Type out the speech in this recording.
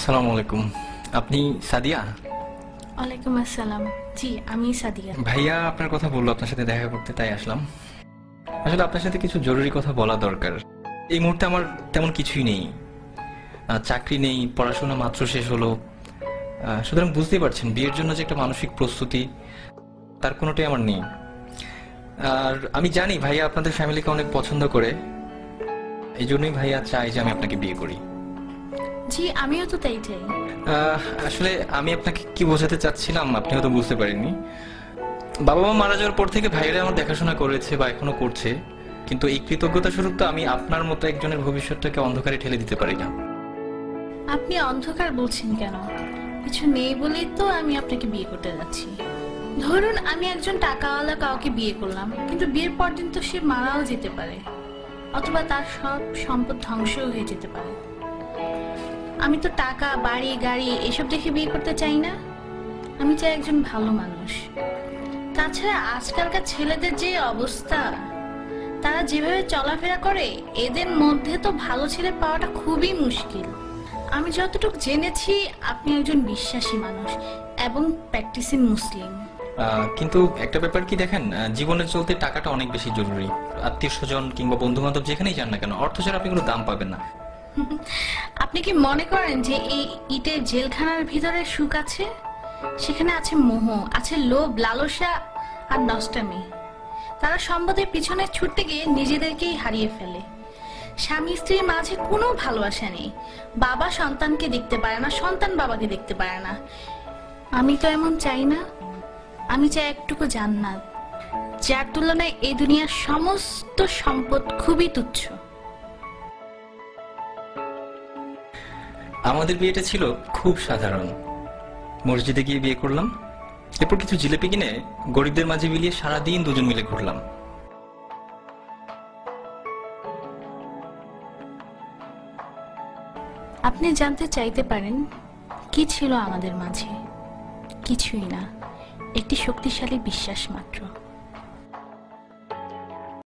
আসসালামু আলাইকুম। আপনি সাদিয়া? ওয়ালাইকুম আসসালাম। জি, আমি সাদিয়া। ভাইয়া আপনার কথা বললো আপনার সাথে দেখা করতে, তাই আসলাম। আসলে আপনার সাথে কিছু জরুরি কথা বলা দরকার। এই মুহূর্তে আমার তেমন কিছুই নেই, চাকরি নেই, পড়াশোনা মাত্র শেষ হলো। সুতরাং বুঝতেই পারছেন বিয়ের জন্য যে একটা মানসিক প্রস্তুতি, তার কোনোটাই আমার নেই। আর আমি জানি ভাইয়া আপনাদের ফ্যামিলিকে অনেক পছন্দ করে, এই জন্যই ভাইয়া চাই যে আমি আপনাকে বিয়ে করি। জি, আমিও তো তাই চাই। আসলে আমি আপনাকে কি বোঝাতে চাচ্ছিলাম আপনি হয়তো বুঝতে পারেননি। বাবা মা মারা যাওয়ার পর থেকে ভাইরা আমার দেখাশোনা করেছে বা এখনো করছে, কিন্তু এই কৃতজ্ঞতা স্বরূপ তো আমি আপনার মতো একজনের ভবিষ্যৎটাকে অন্ধকারে ঠেলে দিতে পারি না। আপনি অন্ধকার বলছেন কেন? কিছু নেই বলেই তো আমি আপনাকে বিয়ে করতে যাচ্ছি। ধরুন আমি একজন টাকাওয়ালা কাউকে বিয়ে করলাম, কিন্তু বিয়ের পর দিন তো সে মারাও যেতে পারে, অথবা তার সব সম্পদ ধ্বংসও হয়ে যেতে পারে। আমি তো টাকা, বাড়ি, গাড়ি এসব দেখে বিয়ে করতে চাই না। আমি চাই একজন ভালো মানুষ। তাছাড়া আজকালকার ছেলেদের যে অবস্থা, তারা যেভাবে চলাফেরা করে, এদের মধ্যে তো ভালো ছেলে পাওয়াটা খুবই মুশকিল। আমি যতটুকু জেনেছি আপনি একজন বিশ্বাসী মানুষ এবং প্র্যাকটিসিং মুসলিম। কিন্তু একটা ব্যাপার কি দেখেন, জীবনে চলতে টাকাটা অনেক বেশি জরুরি। আত্মীয় স্বজন কিংবা বন্ধু বান্ধব যেখানেই যান না কেন, অর্থ ছাড়া আপনি কোনো দাম পাবেন না। আপনি কি মনে করেন যে এই ইটের জেলখানার ভিতরে সুখ আছে? সেখানে আছে মোহ, আছে লোভ, লালসা আর নষ্টামি। তারা সম্পদের পিছনে ছুটতে গিয়ে নিজেদেরকেই হারিয়ে ফেলে। স্বামী স্ত্রীর মাঝে কোনো ভালোবাসা নেই। বাবা সন্তানকে দেখতে পারে না, সন্তান বাবাকে দেখতে পারে না। আমি তো এমন চাই না। আমি চাই একটুকু জান্নাত, যার তুলনায় এই দুনিয়ার সমস্ত সম্পদ খুবই তুচ্ছ। আমাদের বিয়েটা ছিল খুব সাধারণ। মসজিদে গিয়ে বিয়ে করলাম, এরপর কিছু জিলেপি কিনে গরিবদের মাঝে বিলিয়ে সারাদিন দুজন মিলে ঘুরলাম। আপনি জানতে চাইতে পারেন কি ছিল আমাদের মাঝে? কিছুই না, একটি শক্তিশালী বিশ্বাস মাত্র।